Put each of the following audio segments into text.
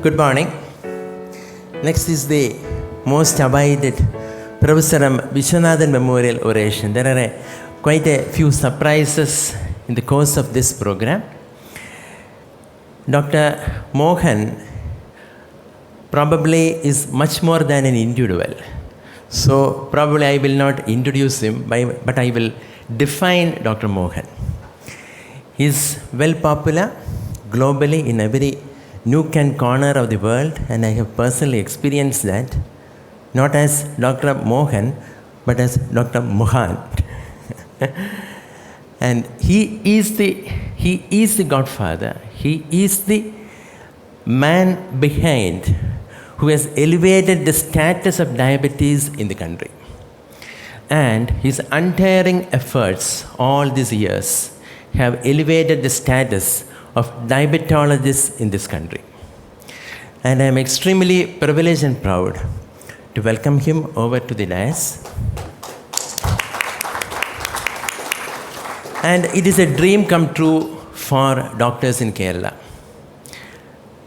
Good morning. Next is the most awaited Professor Viswanathan Memorial Oration. There are quite a few surprises in the course of this program. Dr. Mohan probably is much more than an individual. So probably I will not introduce him, but I will define Dr. Mohan. He is well popular globally in every nook and corner of the world, and I have personally experienced that, not as Dr. Mohan, but as Dr. Mohan. And he is the godfather. He is the man behind who has elevated the status of diabetes in the country. And his untiring efforts all these years have elevated the status of diabetologists in this country. And I am extremely privileged and proud to welcome him over to the dais. And it is a dream come true for doctors in Kerala.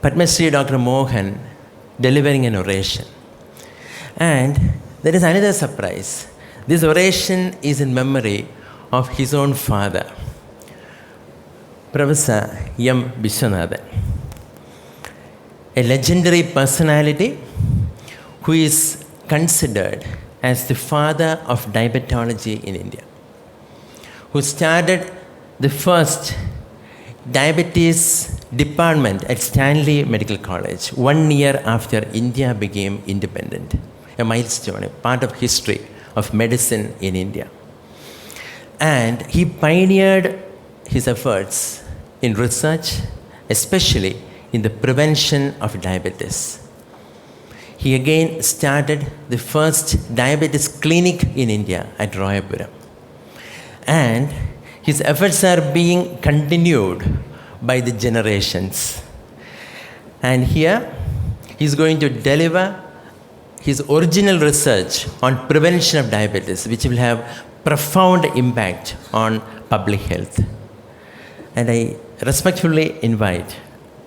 Padmasree Dr. Mohan delivering an oration. And there is another surprise. This oration is in memory of his own father, Professor M. Viswanathan, a legendary personality who is considered as the father of diabetology in India, who started the first diabetes department at Stanley Medical College 1 year after India became independent, a milestone, a part of history of medicine in India. And he pioneered his efforts in research, especially in the prevention of diabetes. He again started the first diabetes clinic in India at Royapuram. And his efforts are being continued by the generations. And here, he's going to deliver his original research on prevention of diabetes, which will have profound impact on public health. And I respectfully invite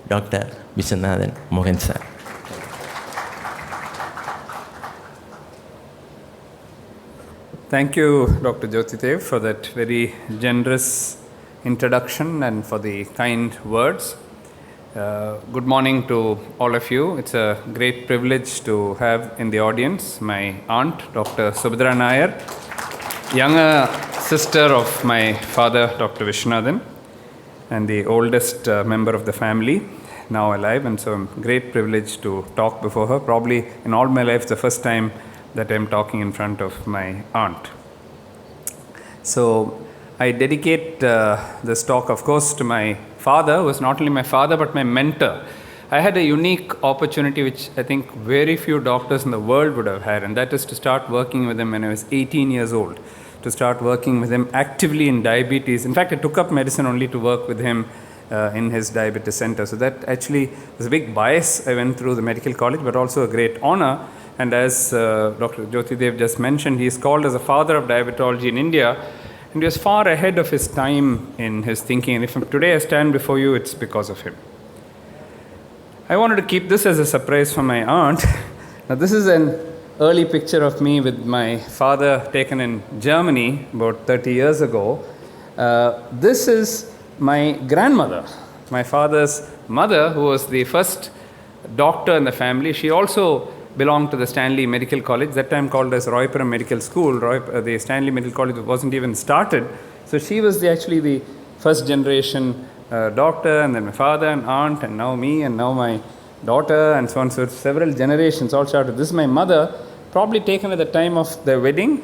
Dr. Viswanathan Mohan sir. Thank you, Dr. Jothydev, for that very generous introduction and for the kind words. Good morning to all of you. It's a great privilege to have in the audience my aunt, Dr. Subhadra Nair, younger sister of my father, Dr. Viswanathan, and the oldest member of the family, now alive. And so I'm great privilege to talk before her. Probably in all my life, it's the first time that I'm talking in front of my aunt. So I dedicate this talk, of course, to my father, who was not only my father, but my mentor. I had a unique opportunity, which I think very few doctors in the world would have had, and that is to start working with him when I was 18 years old, to start working with him actively in diabetes. In fact, I took up medicine only to work with him in his diabetes center. So that actually was a big bias. I went through the medical college, but also a great honor. And as Dr. Jothydev just mentioned, he is called as a father of diabetology in India. And he was far ahead of his time in his thinking. And if today I stand before you, it's because of him. I wanted to keep this as a surprise for my aunt. Now, this is an early picture of me with my father taken in Germany about 30 years ago. This is my grandmother, my father's mother, who was the first doctor in the family. She also belonged to the Stanley Medical College, that time called as Royapuram Medical School. The Stanley Medical College wasn't even started. So she was actually the first generation doctor, and then my father and aunt, and now me, and now my daughter, and so on. So several generations all started. This is my mother, probably taken at the time of the wedding.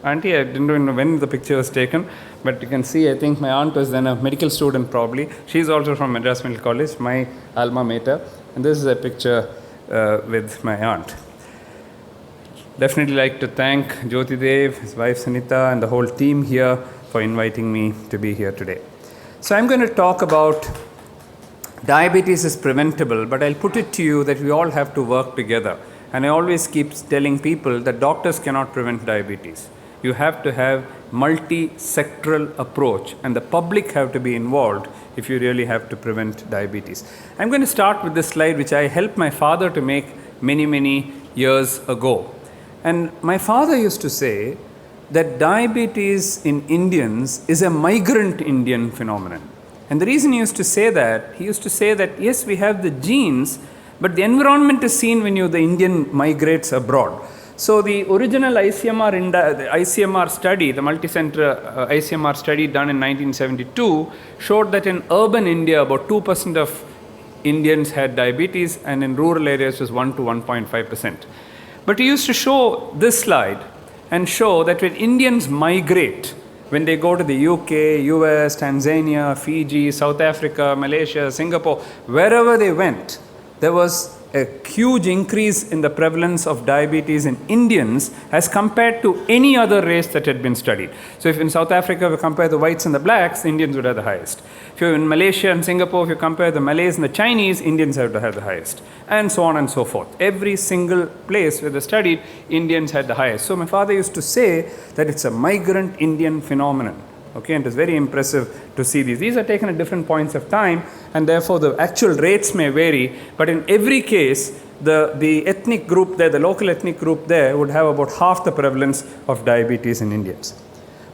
Auntie, I didn't even know when the picture was taken, but you can see, I think my aunt was then a medical student probably. She's also from Madras Medical College, my alma mater. And this is a picture with my aunt. Definitely like to thank Jothydev, his wife Sunita, and the whole team here for inviting me to be here today. So I'm going to talk about diabetes is preventable, but I'll put it to you that we all have to work together. And I always keep telling people that doctors cannot prevent diabetes. You have to have multi-sectoral approach, and the public have to be involved if you really have to prevent diabetes. I'm going to start with this slide, which I helped my father to make many years ago. And my father used to say that diabetes in Indians is a migrant Indian phenomenon. And the reason he used to say that, yes, we have the genes, but the environment is seen when the Indian migrates abroad. So the original ICMR study, the multi-center ICMR study done in 1972, showed that in urban India, about 2% of Indians had diabetes, and in rural areas was 1 to 1.5%. But he used to show this slide and show that when Indians migrate, when they go to the UK, US, Tanzania, Fiji, South Africa, Malaysia, Singapore, wherever they went, there was a huge increase in the prevalence of diabetes in Indians as compared to any other race that had been studied. So if in South Africa we compare the whites and the blacks, the Indians would have the highest. If you're in Malaysia and Singapore, if you compare the Malays and the Chinese, Indians have to have the highest. And so on and so forth. Every single place where they studied, Indians had the highest. So my father used to say that it's a migrant Indian phenomenon. Okay, and it's very impressive to see these. These are taken at different points of time, and therefore the actual rates may vary, but in every case, the ethnic group there, the local ethnic group there, would have about half the prevalence of diabetes in Indians.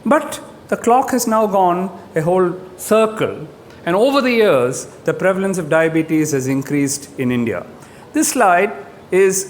But the clock has now gone a whole circle, and over the years, the prevalence of diabetes has increased in India. This slide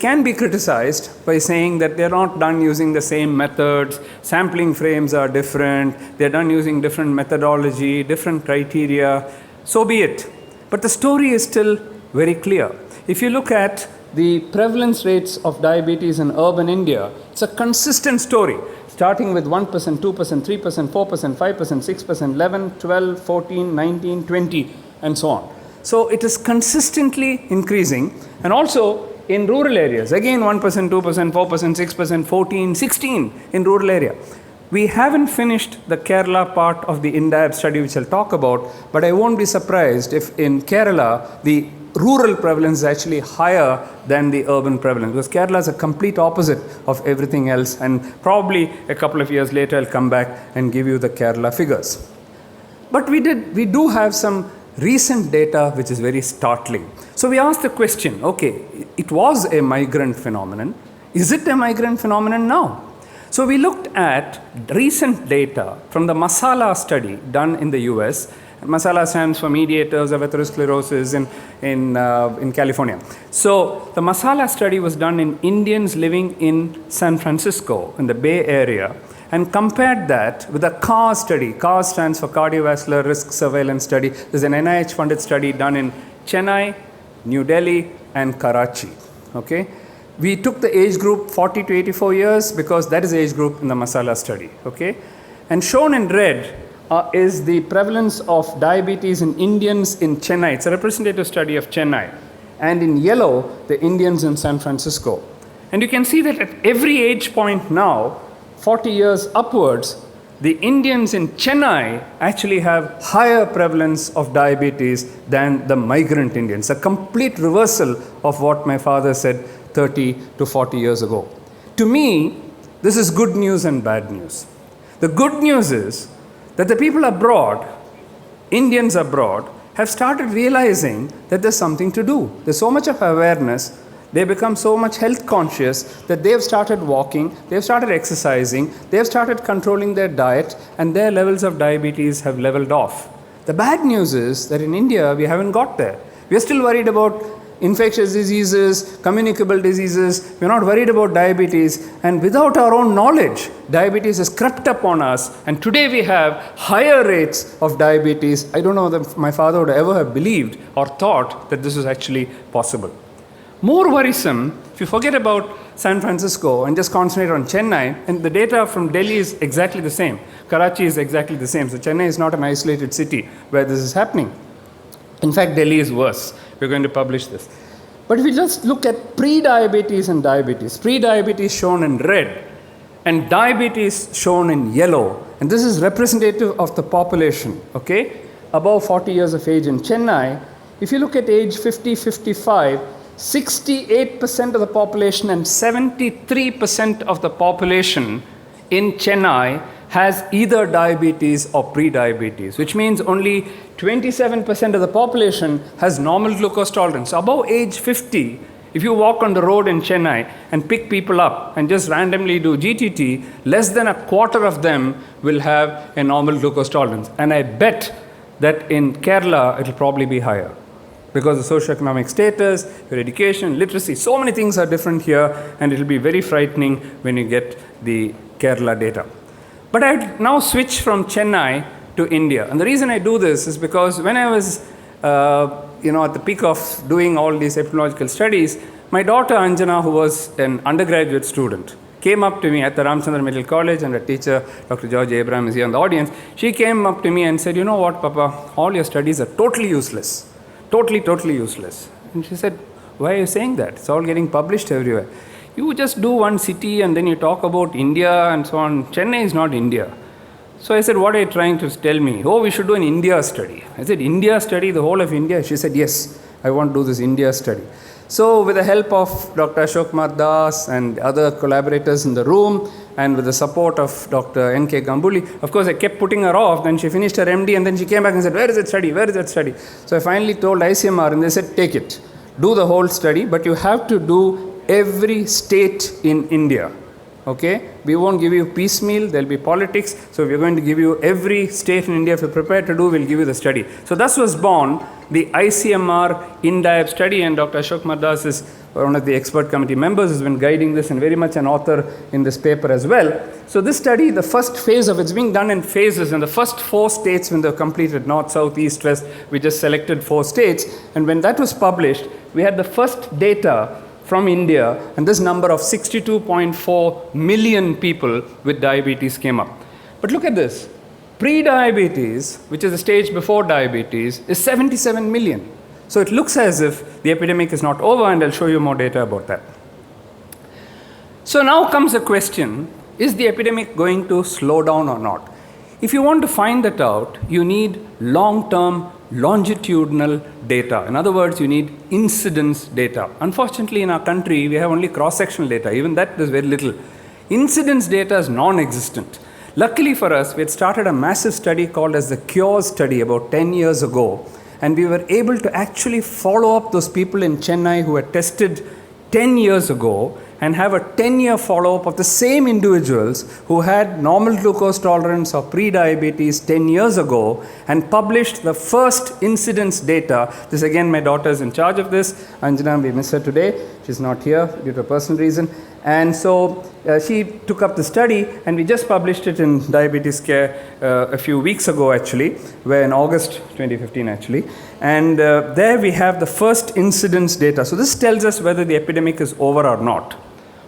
can be criticized by saying that they're not done using the same methods, sampling frames are different, they're done using different methodology, different criteria, so be it. But the story is still very clear. If you look at the prevalence rates of diabetes in urban India, it's a consistent story, starting with 1%, 2%, 3%, 4%, 5%, 6%, 11, 12, 14, 19, 20, and so on. So it is consistently increasing, and also in rural areas, again 1%, 2%, 4%, 6%, 14, 16 in rural area. We haven't finished the Kerala part of the INDIAB study, which I'll talk about, but I won't be surprised if in Kerala the rural prevalence is actually higher than the urban prevalence, because Kerala is a complete opposite of everything else, and probably a couple of years later I'll come back and give you the Kerala figures. But we do have some recent data which is very startling. So we asked the question, okay, it was a migrant phenomenon. Is it a migrant phenomenon now? So we looked at recent data from the MASALA study done in the US. MASALA stands for Mediators of Atherosclerosis in California. So the MASALA study was done in Indians living in San Francisco, in the Bay Area, and compared that with a CARS study. CARS stands for Cardiovascular Risk Surveillance Study. There's an NIH-funded study done in Chennai, New Delhi, and Karachi. Okay? We took the age group 40 to 84 years because that is the age group in the MASALA study. Okay? And shown in red is the prevalence of diabetes in Indians in Chennai. It's a representative study of Chennai. And in yellow, the Indians in San Francisco. And you can see that at every age point now, 40 years upwards, the Indians in Chennai actually have higher prevalence of diabetes than the migrant Indians. A complete reversal of what my father said 30 to 40 years ago. To me, this is good news and bad news. The good news is that the people abroad, Indians abroad, have started realizing that there's something to do. There's so much of awareness. They become so much health conscious that they've started walking, they've started exercising, they've started controlling their diet, and their levels of diabetes have leveled off. The bad news is that in India, we haven't got there. We're still worried about infectious diseases, communicable diseases. We're not worried about diabetes. And without our own knowledge, diabetes has crept up on us. And today we have higher rates of diabetes. I don't know that my father would ever have believed or thought that this was actually possible. More worrisome, if you forget about San Francisco and just concentrate on Chennai, and the data from Delhi is exactly the same. Karachi is exactly the same. So Chennai is not an isolated city where this is happening. In fact, Delhi is worse. We're going to publish this. But if we just look at pre-diabetes and diabetes, pre-diabetes shown in red and diabetes shown in yellow, and this is representative of the population, okay, above 40 years of age in Chennai. If you look at age 50, 55, 68% of the population and 73% of the population in Chennai has either diabetes or pre-diabetes, which means only 27% of the population has normal glucose tolerance. Above age 50, if you walk on the road in Chennai and pick people up and just randomly do GTT, less than a quarter of them will have a normal glucose tolerance. And I bet that in Kerala, it will probably be higher, because the socioeconomic status, your education, literacy, so many things are different here, and it will be very frightening when you get the Kerala data. But I now switch from Chennai to India. And the reason I do this is because when I was at the peak of doing all these epidemiological studies, my daughter Anjana, who was an undergraduate student, came up to me at the Ramchandra Middle College, and a teacher, Dr. George Abraham, is here in the audience. She came up to me and said, "You know what, Papa, all your studies are totally useless. Totally useless." And she said, "Why are you saying that? It's all getting published everywhere. You just do one city and then you talk about India and so on. Chennai is not India." So I said, "What are you trying to tell me?" "Oh, we should do an India study." I said, "India study, the whole of India?" She said, "Yes, I want to do this India study." So with the help of Dr. Ashok Kumar Das and other collaborators in the room, and with the support of Dr. N.K. Gambuli, of course I kept putting her off. Then she finished her MD, and then she came back and said, "Where is that study? Where is that study?" So I finally told ICMR, and they said, "Take it. Do the whole study, but you have to do every state in India. Okay? We won't give you piecemeal, there'll be politics. So we're going to give you every state in India. If you're prepared to do, we'll give you the study." So thus was born the ICMR INDIAB study, and Dr. Ashok Madas is one of the expert committee members, has been guiding this and very much an author in this paper as well. So this study, the first phase of it's being done in phases, and the first 4 states when they were completed, north, south, east, west, we just selected 4 states, and when that was published, we had the first data from India, and this number of 62.4 million people with diabetes came up. But look at this. Pre-diabetes, which is the stage before diabetes, is 77 million. So it looks as if the epidemic is not over, and I'll show you more data about that. So now comes the question, is the epidemic going to slow down or not? If you want to find that out, you need long-term longitudinal data. In other words, you need incidence data. Unfortunately, in our country, we have only cross-sectional data. Even that is very little. Incidence data is non-existent. Luckily for us, we had started a massive study called as the CURES study about 10 years ago, and we were able to actually follow up those people in Chennai who had tested 10 years ago and have a 10-year follow-up of the same individuals who had normal glucose tolerance or pre-diabetes 10 years ago, and published the first incidence data. This again, my daughter is in charge of this. Anjana, we miss her today. She's not here due to a personal reason. And so she took up the study, and we just published it in Diabetes Care a few weeks ago actually, where in August 2015 actually. And there we have the first incidence data. So this tells us whether the epidemic is over or not.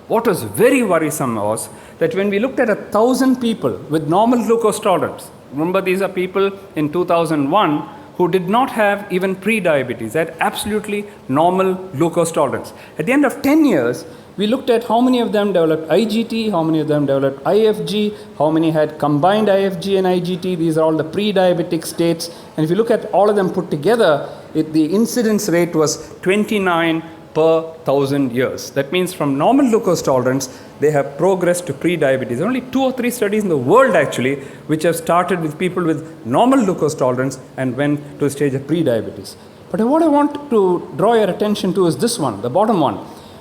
What was very worrisome was that when we looked at 1,000 people with normal glucose tolerance, remember these are people in 2001 who did not have even pre-diabetes, they had absolutely normal glucose tolerance. At the end of 10 years, we looked at how many of them developed IGT, how many of them developed IFG, how many had combined IFG and IGT. These are all the pre-diabetic states. And if you look at all of them put together, the incidence rate was 29 per 1,000 years. That means from normal glucose tolerance, they have progressed to pre-diabetes. There are only 2 or 3 studies in the world actually which have started with people with normal glucose tolerance and went to a stage of pre-diabetes. But what I want to draw your attention to is this one, the bottom one,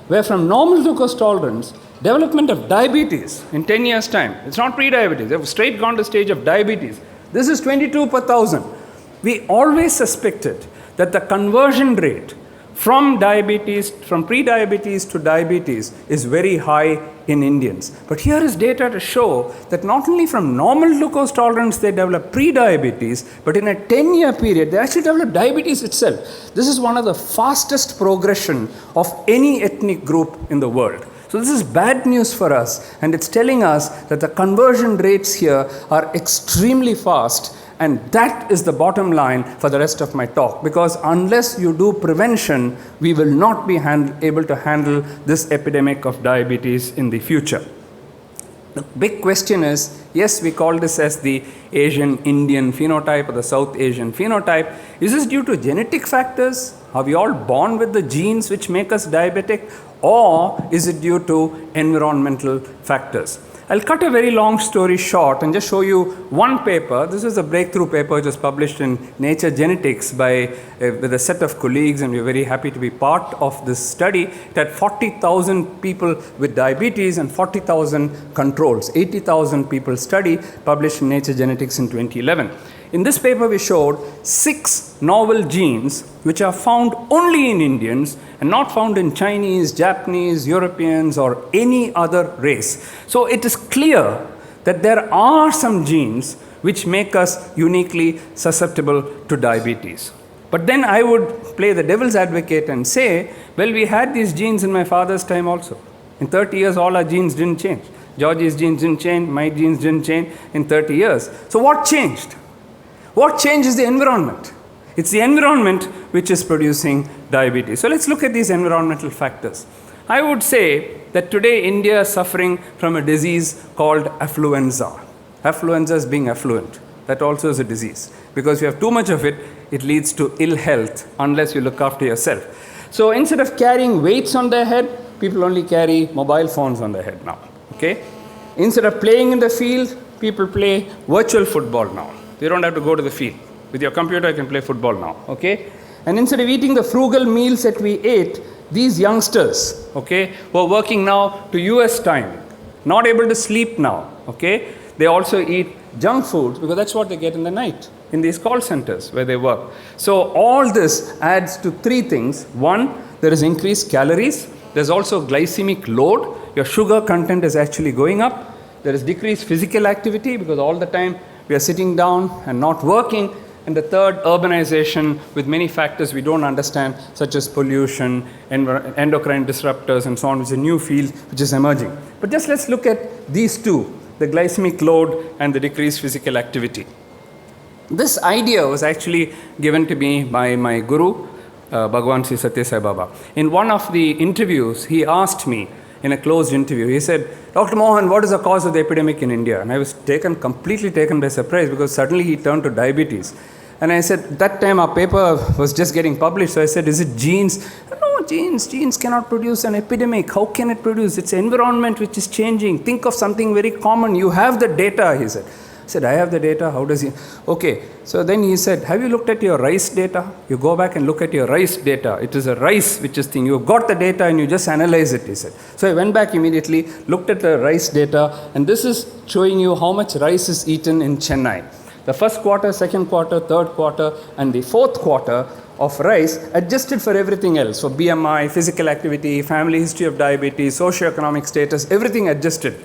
where from normal glucose tolerance, development of diabetes in 10 years' time, it's not pre-diabetes, they've straight gone to stage of diabetes. This is 22 per 1,000. We always suspected that the conversion rate from diabetes, from pre-diabetes to diabetes is very high in Indians. But here is data to show that not only from normal glucose tolerance they develop pre-diabetes, but in a 10-year period they actually develop diabetes itself. This is one of the fastest progression of any ethnic group in the world. So this is bad news for us, and it's telling us that the conversion rates here are extremely fast. And that is the bottom line for the rest of my talk, because unless you do prevention, we will not be able to handle this epidemic of diabetes in the future. The big question is, yes, we call this as the Asian Indian phenotype or the South Asian phenotype. Is this due to genetic factors? Are we all born with the genes which make us diabetic? Or is it due to environmental factors? I'll cut a very long story short and just show you one paper. This is a breakthrough paper which was published in Nature Genetics with a set of colleagues, and we're very happy to be part of this study. It had 40,000 people with diabetes and 40,000 controls. 80,000 people study, published in Nature Genetics in 2011. In this paper, we showed 6 novel genes which are found only in Indians and not found in Chinese, Japanese, Europeans, or any other race. So it is clear that there are some genes which make us uniquely susceptible to diabetes. But then I would play the devil's advocate and say, well, we had these genes in my father's time also. In 30 years, all our genes didn't change. Georgie's genes didn't change, my genes didn't change in 30 years. So what changed? What changes the environment? It's the environment which is producing diabetes. So let's look at these environmental factors. I would say that today India is suffering from a disease called affluenza. Affluenza is being affluent. That also is a disease. Because if you have too much of it, it leads to ill health unless you look after yourself. So instead of carrying weights on their head, people only carry mobile phones on their head now. Okay? Instead of playing in the field, people play virtual football now. You don't have to go to the field. With your computer, you can play football now, okay? And instead of eating the frugal meals that we ate, these youngsters, okay, who are working now to US time, not able to sleep now, okay? They also eat junk foods because that's what they get in the night in these call centers where they work. So all this adds to 3 things. 1, there is increased calories. There's also glycemic load. Your sugar content is actually going up. There is decreased physical activity because all the time we are sitting down and not working. And the third, urbanization with many factors we don't understand, such as pollution, endocrine disruptors, and so on, which is a new field which is emerging. But just let's look at these 2, the glycemic load and the decreased physical activity. This idea was actually given to me by my guru, Bhagwan Sri Satya Sai Baba. In one of the interviews, he asked me, in a closed interview, he said, Dr. Mohan, what is the cause of the epidemic in India? And I was completely taken by surprise because suddenly he turned to diabetes. And I said, that time our paper was just getting published. So I said, is it genes? No, genes cannot produce an epidemic. How can it produce? It's environment which is changing. Think of something very common. You have the data, he said. I said, I have the data. How does he? Okay. So then he said, have you looked at your rice data? You go back and look at your rice data. It is a rice which is thing. You've got the data and you just analyze it, he said. So I went back immediately, looked at the rice data, and this is showing you how much rice is eaten in Chennai. The first quarter, second quarter, third quarter, and the fourth quarter of rice adjusted for everything else. So BMI, physical activity, family history of diabetes, socioeconomic status, everything adjusted.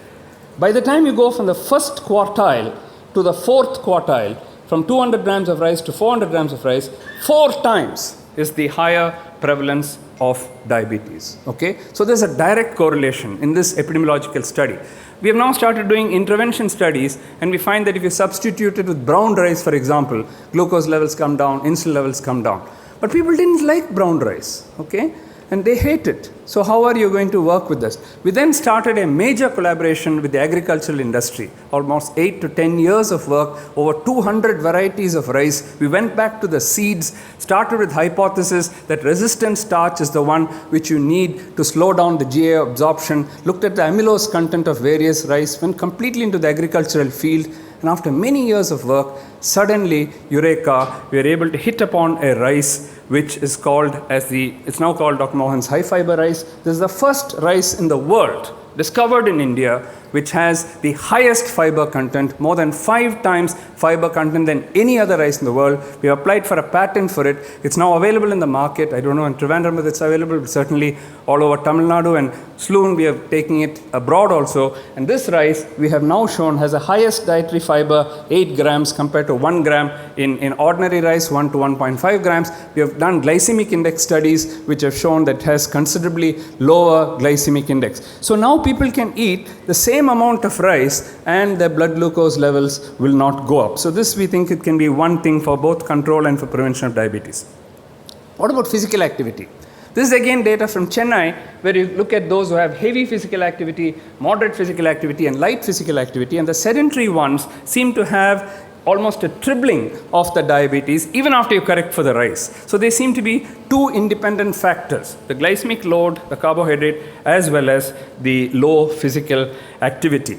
By the time you go from the first quartile to the fourth quartile, from 200 grams of rice to 400 grams of rice, 4 times is the higher prevalence of diabetes. Okay? So there's a direct correlation in this epidemiological study. We have now started doing intervention studies, and we find that if you substitute it with brown rice, for example, glucose levels come down, insulin levels come down. But people didn't like brown rice, okay? And they hate it. So how are you going to work with this? We then started a major collaboration with the agricultural industry, almost 8 to 10 years of work, over 200 varieties of rice. We went back to the seeds, started with hypothesis that resistant starch is the one which you need to slow down the GI absorption, looked at the amylose content of various rice, went completely into the agricultural field, and after many years of work, suddenly, eureka, we are able to hit upon a rice which is called it's now called Dr. Mohan's high fiber rice. This is the first rice in the world discovered in India which has the highest fiber content, more than 5 times fiber content than any other rice in the world. We applied for a patent for it. It's now available in the market. I don't know in Trivandrum whether it's available, but certainly all over Tamil Nadu, and soon we are taking it abroad also. And this rice we have now shown has the highest dietary fiber, 8 grams compared to 1 gram in ordinary rice, 1 to 1.5 grams. We have done glycemic index studies which have shown that it has considerably lower glycemic index. So now people can eat the same amount of rice and their blood glucose levels will not go up. So this, we think, it can be one thing for both control and for prevention of diabetes. What about physical activity? This is again data from Chennai, where you look at those who have heavy physical activity, moderate physical activity, and light physical activity, and the sedentary ones seem to have almost a tripling of the diabetes even after you correct for the rice. So they seem to be 2 independent factors, the glycemic load, the carbohydrate, as well as the low physical activity.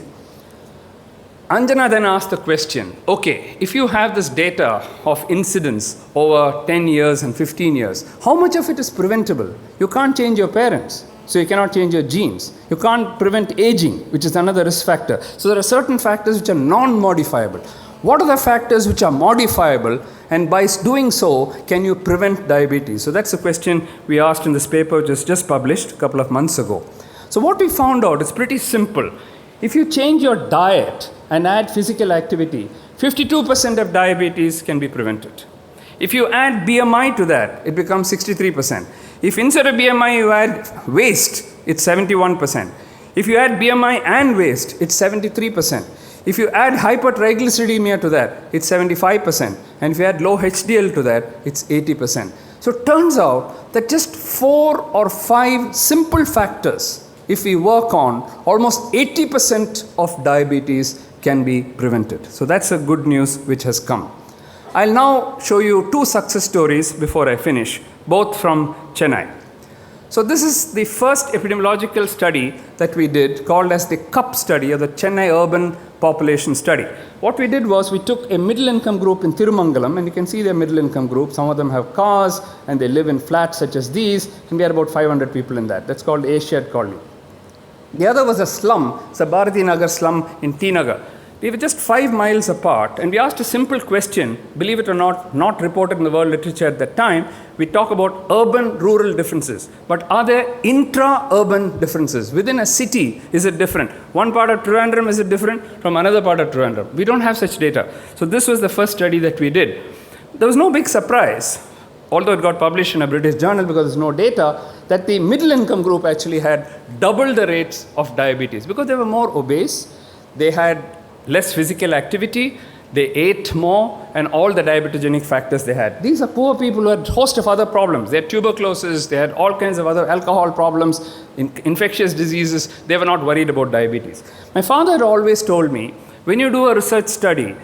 Anjana then asked the question, okay, if you have this data of incidence over 10 years and 15 years, how much of it is preventable? You can't change your parents, so you cannot change your genes. You can't prevent aging, which is another risk factor. So there are certain factors which are non-modifiable. What are the factors which are modifiable, and by doing so, can you prevent diabetes? So that's the question we asked in this paper, which was just published a couple of months ago. So what we found out is pretty simple. If you change your diet and add physical activity, 52% of diabetes can be prevented. If you add BMI to that, it becomes 63%. If instead of BMI you add waist, it's 71%. If you add BMI and waist, it's 73%. If you add hypertriglyceridemia to that, it's 75%. And if you add low HDL to that, it's 80%. So it turns out that just 4 or 5 simple factors, if we work on, almost 80% of diabetes can be prevented. So that's a good news which has come. I'll now show you 2 success stories before I finish, both from Chennai. So this is the first epidemiological study that we did, called as the CUP study, or the Chennai Urban Population Study. What we did was we took a middle income group in Thirumangalam, and you can see their middle income group. Some of them have cars and they live in flats such as these, and we had about 500 people in that. That's called A-shared colony. The other was a slum, it's a Bharati Nagar slum in T Nagar. We were just 5 miles apart, and we asked a simple question, believe it or not reported in the world literature at that time. We talk about urban-rural differences, but are there intra-urban differences? Within a city, is it different? One part of Trivandrum, is it different from another part of Trivandrum? We don't have such data. So this was the first study that we did. There was no big surprise, although it got published in a British journal because there's no data, that the middle income group actually had double the rates of diabetes because they were more obese, they had less physical activity, they ate more, and all the diabetogenic factors they had. These are poor people who had a host of other problems. They had tuberculosis, they had all kinds of other alcohol problems, infectious diseases. They were not worried about diabetes. My father had always told me, when you do a research study,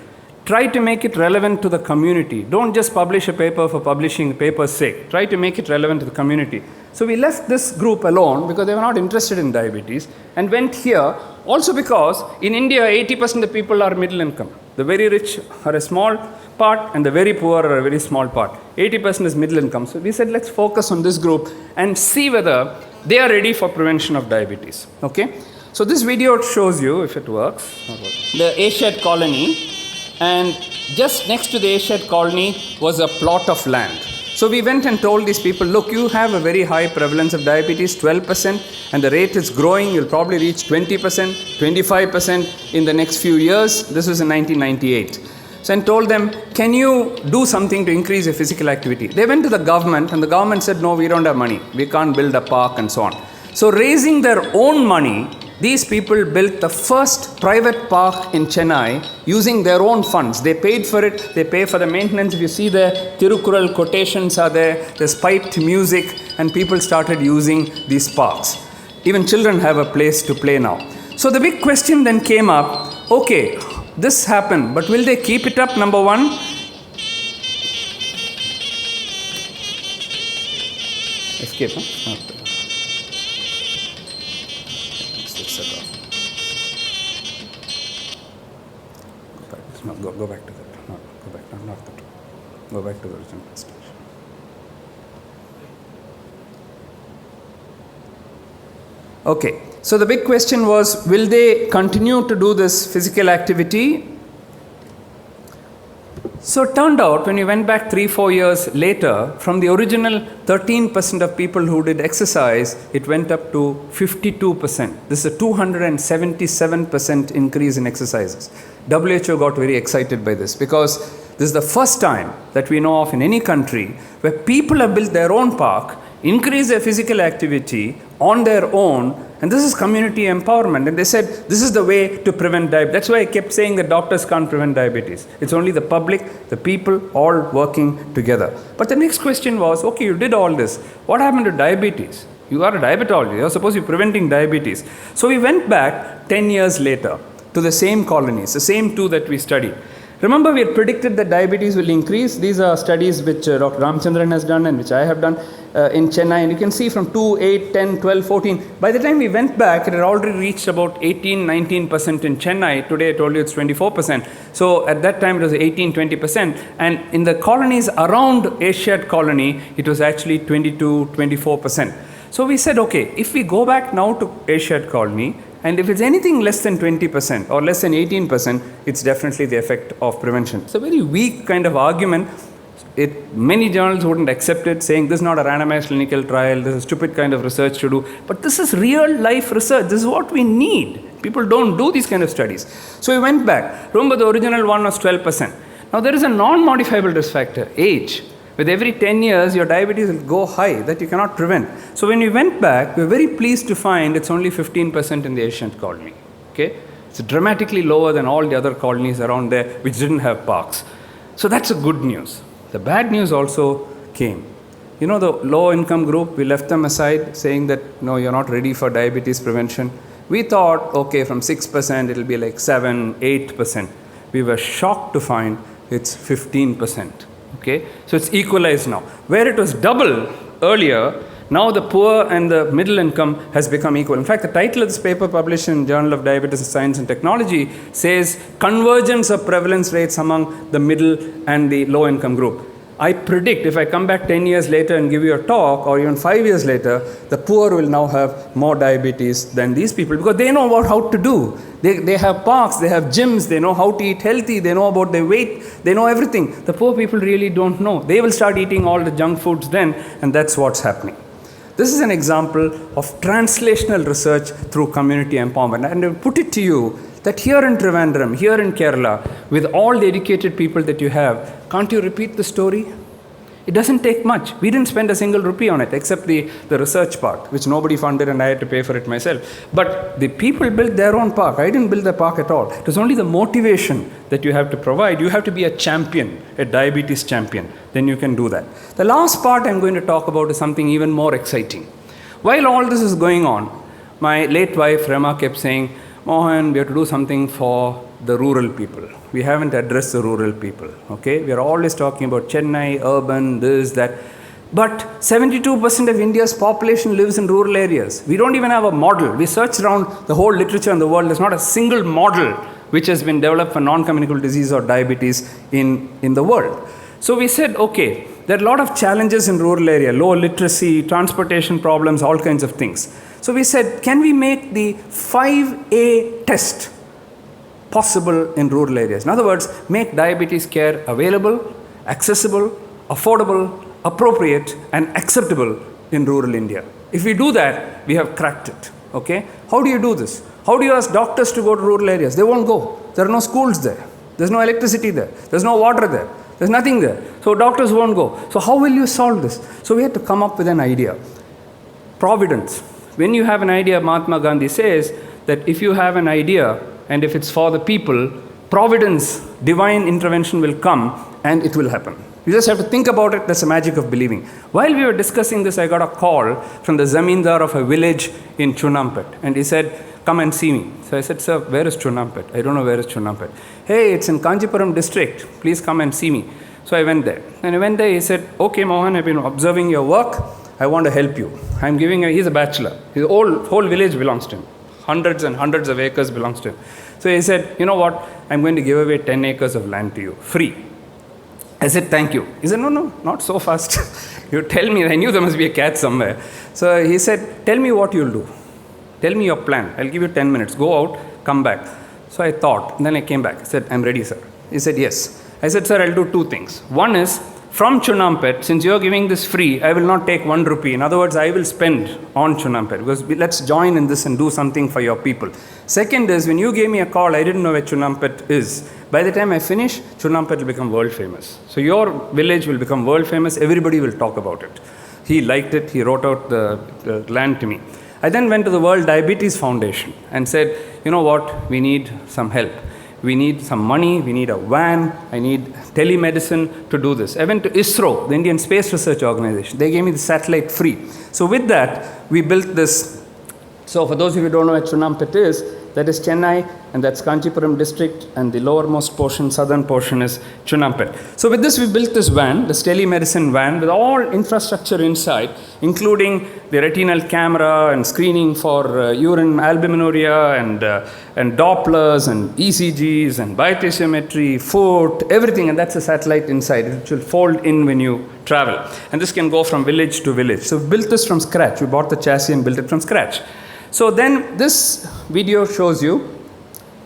try to make it relevant to the community. Don't just publish a paper for publishing paper's sake. Try to make it relevant to the community. So we left this group alone because they were not interested in diabetes, and went here also because in India 80% of people are middle income. The very rich are a small part and the very poor are a very small part. 80% is middle income. So we said let's focus on this group and see whether they are ready for prevention of diabetes. Okay? So this video shows you, if it works, the A-shared colony, and just next to the A-shared colony was a plot of land. So we went and told these people, look, you have a very high prevalence of diabetes, 12%, and the rate is growing. You'll probably reach 20%, 25% in the next few years. This was in 1998. So I told them, can you do something to increase your physical activity? They went to the government, and the government said, no, we don't have money. We can't build a park and so on. So raising their own money, these people built the first private park in Chennai using their own funds. They paid for it, they pay for the maintenance. If you see the Tirukural quotations are there, there's piped music, and people started using these parks. Even children have a place to play now. So the big question then came up, okay, this happened, but will they keep it up, number one? Escape, huh? Okay. No, go back to that. No, go back. No, not that. Go back to the original presentation. Okay. So the big question was, will they continue to do this physical activity? So it turned out, when we went back 3-4 years later, from the original 13% of people who did exercise, it went up to 52%. This is a 277% increase in exercises. WHO got very excited by this because this is the first time that we know of in any country where people have built their own park, increased their physical activity on their own, and this is community empowerment. And they said, this is the way to prevent diabetes. That's why I kept saying that doctors can't prevent diabetes. It's only the public, the people, all working together. But the next question was, okay, you did all this. What happened to diabetes? You are a diabetologist. You're supposed to be preventing diabetes. So we went back 10 years later to the same colonies, the same 2 that we studied. Remember, we had predicted that diabetes will increase. These are studies which Dr. Ramchandran has done and which I have done in Chennai. And you can see from 2, 8, 10, 12, 14. By the time we went back, it had already reached about 18, 19% in Chennai. Today, I told you it's 24%. So at that time, it was 18, 20%. And in the colonies around Asiad colony, it was actually 22, 24%. So we said, okay, if we go back now to Asiad colony, and if it's anything less than 20% or less than 18%, it's definitely the effect of prevention. It's a very weak kind of argument. Many journals wouldn't accept it, saying this is not a randomized clinical trial, this is a stupid kind of research to do. But this is real life research. This is what we need. People don't do these kind of studies. So we went back. Remember, the original one was 12%. Now there is a non-modifiable risk factor, age. With every 10 years, your diabetes will go high, that you cannot prevent. So when we went back, we were very pleased to find it's only 15% in the Asian colony. Okay? It's dramatically lower than all the other colonies around there, which didn't have parks. So that's a good news. The bad news also came. You know, the low income group, we left them aside, saying that, no, you're not ready for diabetes prevention. We thought, okay, from 6%, it'll be like 7, 8%. We were shocked to find it's 15%. Okay, so it's equalized now. Where it was double earlier, now the poor and the middle income has become equal. In fact, the title of this paper published in Journal of Diabetes Science and Technology says Convergence of Prevalence Rates Among the Middle and the Low Income Group. I predict if I come back 10 years later and give you a talk, or even 5 years later, the poor will now have more diabetes than these people, because they know about how to do. They have parks, they have gyms, they know how to eat healthy, they know about their weight, they know everything. The poor people really don't know. They will start eating all the junk foods then, and that's what's happening. This is an example of translational research through community empowerment. And I put it to you that here in Trivandrum, here in Kerala, with all the educated people that you have, can't you repeat the story? It doesn't take much. We didn't spend a single rupee on it, except the research part, which nobody funded and I had to pay for it myself. But the people built their own park. I didn't build the park at all. It was only the motivation that you have to provide. You have to be a champion, a diabetes champion. Then you can do that. The last part I'm going to talk about is something even more exciting. While all this is going on, my late wife, Rema, kept saying, Mohan, we have to do something for the rural people. We haven't addressed the rural people. Okay? We are always talking about Chennai, urban, this, that. But 72% of India's population lives in rural areas. We don't even have a model. We searched around the whole literature in the world. There's not a single model which has been developed for non-communicable disease or diabetes in the world. So we said, okay, there are a lot of challenges in rural area, low literacy, transportation problems, all kinds of things. So we said, can we make the 5A test possible in rural areas? In other words, make diabetes care available, accessible, affordable, appropriate, and acceptable in rural India. If we do that, we have cracked it. Okay? How do you do this? How do you ask doctors to go to rural areas? They won't go. There are no schools there. There's no electricity there. There's no water there. There's nothing there. So doctors won't go. So how will you solve this? So we had to come up with an idea. Providence. When you have an idea, Mahatma Gandhi says that if you have an idea and if it's for the people, providence, divine intervention will come and it will happen. You just have to think about it. That's the magic of believing. While we were discussing this, I got a call from the zamindar of a village in Chunampet, and he said, come and see me. So I said, sir, where is Chunampet? I don't know where is Chunampet. Hey, it's in Kanchipuram district. Please come and see me. So I went there. And I went there, he said, okay, Mohan, I've been observing your work. I want to help you. He's a bachelor. His whole village belongs to him. Hundreds and hundreds of acres belongs to him. So he said, you know what? I'm going to give away 10 acres of land to you, free. I said, thank you. He said, no, not so fast. You tell me. I knew there must be a catch somewhere. So he said, tell me what you'll do. Tell me your plan. I'll give you 10 minutes. Go out, come back. So I thought, and then I came back. I said, I'm ready, sir. He said, yes. I said, sir, I'll do two things. One is, from Chunampet, since you're giving this free, I will not take 1 rupee. In other words, I will spend on Chunampet, because let's join in this and do something for your people. Second is, when you gave me a call, I didn't know where Chunampet is. By the time I finish, Chunampet will become world famous. So your village will become world famous. Everybody will talk about it. He liked it. He wrote out the land to me. I then went to the World Diabetes Foundation and said, you know what, we need some help. We need some money, we need a van, I need telemedicine to do this. I went to ISRO, the Indian Space Research Organization. They gave me the satellite free. So with that, we built this So for those of you who don't know where Chunampet is, that is Chennai, and that's Kanchipuram district, and the lowermost portion, southern portion, is Chunampet. So with this, we built this van, this telemedicine van, with all infrastructure inside, including the retinal camera and screening for urine albuminuria and Dopplers and ECGs and biotensiometry, foot, everything, and that's a satellite inside. It will fold in when you travel. And this can go from village to village. So we built this from scratch. We bought the chassis and built it from scratch. So then this video shows you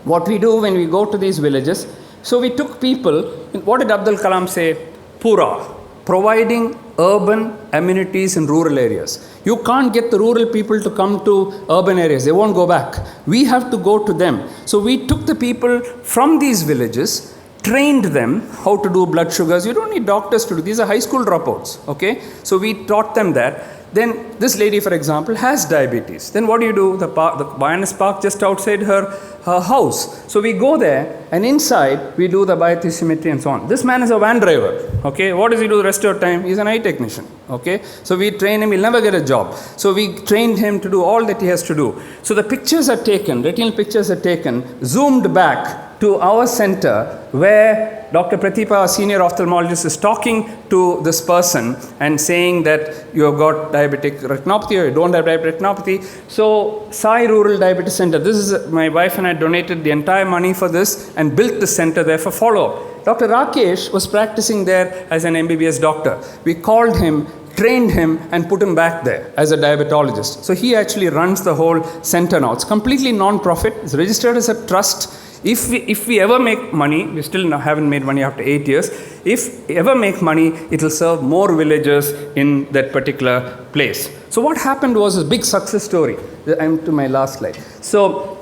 what we do when we go to these villages. So we took people, what did Abdul Kalam say? Pura, providing urban amenities in rural areas. You can't get the rural people to come to urban areas. They won't go back. We have to go to them. So we took the people from these villages, trained them how to do blood sugars. You don't need doctors to do. These are high school dropouts. Okay? So we taught them that. Then this lady, for example, has diabetes. Then what do? The Bionis Park just outside her house. So we go there, and inside we do the biotensiometry and so on. This man is a van driver. Okay, what does he do the rest of the time? He's an eye technician. Okay, so we train him. He'll never get a job. So we trained him to do all that he has to do. So the pictures are taken, retinal pictures are taken, zoomed back to our center where Dr. Prathipa, our senior ophthalmologist, is talking to this person and saying that you have got diabetic retinopathy or you don't have diabetic retinopathy. So Sai Rural Diabetes Center, this is my wife and I donated the entire money for this and built the center there for follow-up. Dr. Rakesh was practicing there as an MBBS doctor. We called him, trained him, and put him back there as a diabetologist. So he actually runs the whole center now. It's completely non-profit. It's registered as a trust. If we ever make money, we still haven't made money after 8 years. If we ever make money, it will serve more villagers in that particular place. So what happened was a big success story. I'm to my last slide. So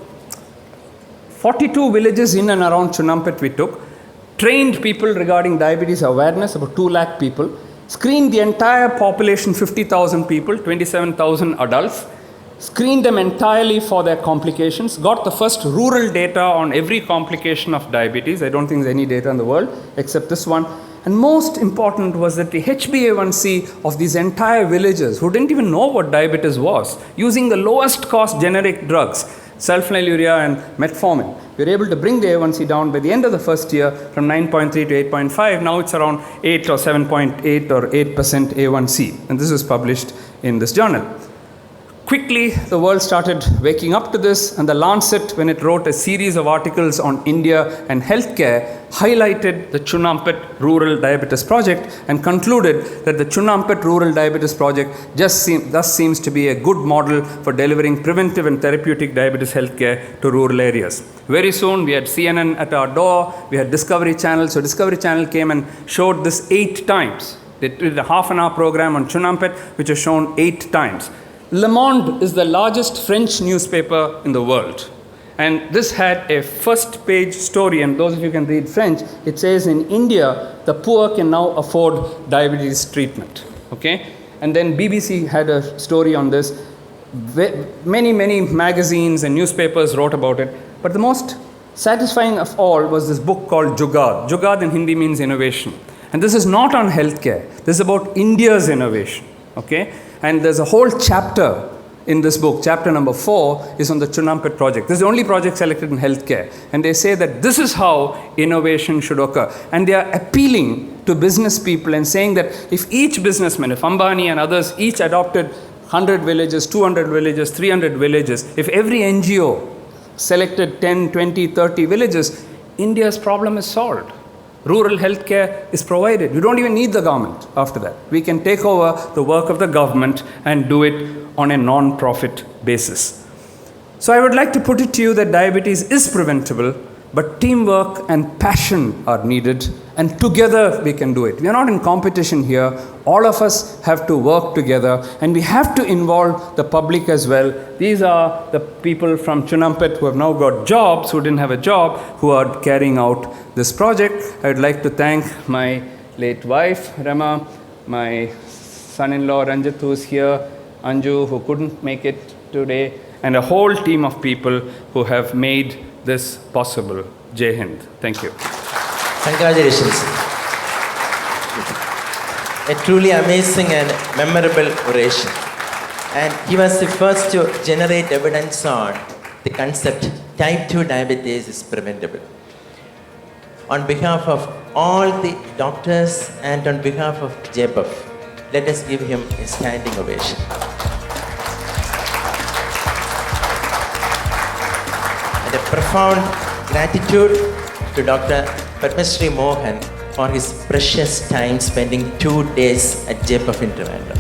42 villages in and around Chunampet we took, trained people regarding diabetes awareness, about 2 lakh people, screened the entire population, 50,000 people, 27,000 adults, screened them entirely for their complications, got the first rural data on every complication of diabetes. I don't think there's any data in the world except this one. And most important was that the HbA1c of these entire villagers who didn't even know what diabetes was, using the lowest cost generic drugs, sulfonylurea and metformin, we were able to bring the A1C down by the end of the first year from 9.3 to 8.5. Now it's around 8 or 7.8 or 8% A1C. And this was published in this journal. Quickly, the world started waking up to this, and the Lancet, when it wrote a series of articles on India and healthcare, highlighted the Chunampet Rural Diabetes Project and concluded that the Chunampet Rural Diabetes Project thus seems to be a good model for delivering preventive and therapeutic diabetes healthcare to rural areas. Very soon, we had CNN at our door, we had Discovery Channel. So Discovery Channel came and showed this 8 times. They did a half-an-hour program on Chunampet, which was shown 8 times. Le Monde is the largest French newspaper in the world. And this had a first page story, and those of you who can read French, it says in India, the poor can now afford diabetes treatment. Okay? And then BBC had a story on this. Many magazines and newspapers wrote about it. But the most satisfying of all was this book called Jugaad. Jugaad in Hindi means innovation. And this is not on healthcare. This is about India's innovation. Okay? And there's a whole chapter in this book. Chapter number 4 is on the Chunampet project. This is the only project selected in healthcare. And they say that this is how innovation should occur. And they are appealing to business people and saying that if each businessman, if Ambani and others each adopted 100 villages, 200 villages, 300 villages, if every NGO selected 10, 20, 30 villages, India's problem is solved. Rural healthcare is provided. You don't even need the government after that. We can take over the work of the government and do it on a non-profit basis. So I would like to put it to you that diabetes is preventable, but teamwork and passion are needed, and together we can do it. We are not in competition here. All of us have to work together, and we have to involve the public as well. These are the people from Chunampet who have now got jobs, who didn't have a job, who are carrying out this project. I would like to thank my late wife, Rama, my son-in-law, Ranjit, who is here, Anju, who couldn't make it today, and a whole team of people who have made this possible. Jai Hind. Thank you. Congratulations. A truly amazing and memorable oration. And he was the first to generate evidence on the concept type 2 diabetes is preventable. On behalf of all the doctors and on behalf of JPEF, let us give him a standing ovation. And a profound gratitude to Dr. Padmasree Mohan for his precious time spending 2 days at JPEF in Trivandrum.